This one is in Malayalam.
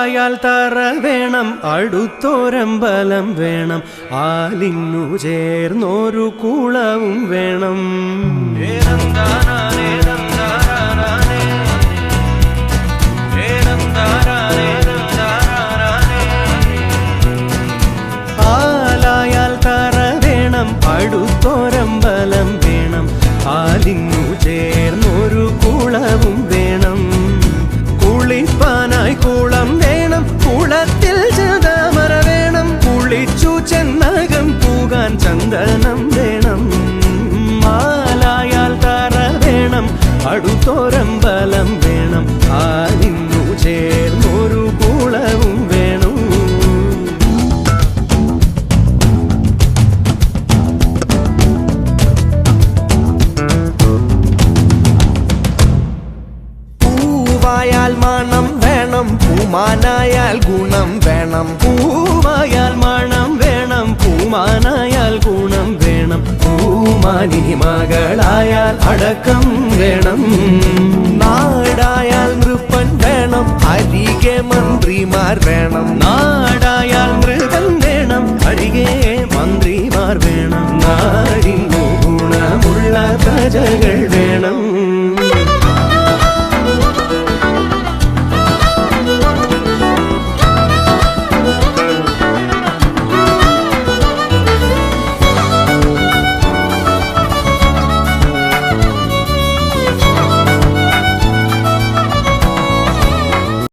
ആലായാൽ തറ വേണം, അടുത്തൊരമ്പലം വേണം, ആലിന്നു ചേർന്നൊരു കുളവും വേണം. ആലായാൽ തറ വേണം, അടുത്തൊരമ്പലം വേണം, ആലിന്നു ചേർന്നൊരു കുളവും വേണം. കുളിപ്പാനായി കുളം വേണം, കുളത്തിൽ ചന്ദമര വേണം, കുളിച്ചു ചെന്നകം പൂകാൻ ചന്ദനം വേണം. ആലായാൽ തറ വേണം, അടുത്തൊരമ്പലം വേണം, ആലിന്നു ചേർന്നൊരു കുളവും വേണം. പൂവായാൽ മണം വേണം, പൂമാനായാൽ ഗുണം വേണം. പൂവായാൽ മണം വേണം, പൂമാനായാൽ ഗുണം വേണം. പൂമാനി മകളായാൽ അടക്കം വേണം. നാടായാൽ നൃപ്പൻ വേണം, അരികെ മന്ത്രിമാർ വേണം. നാട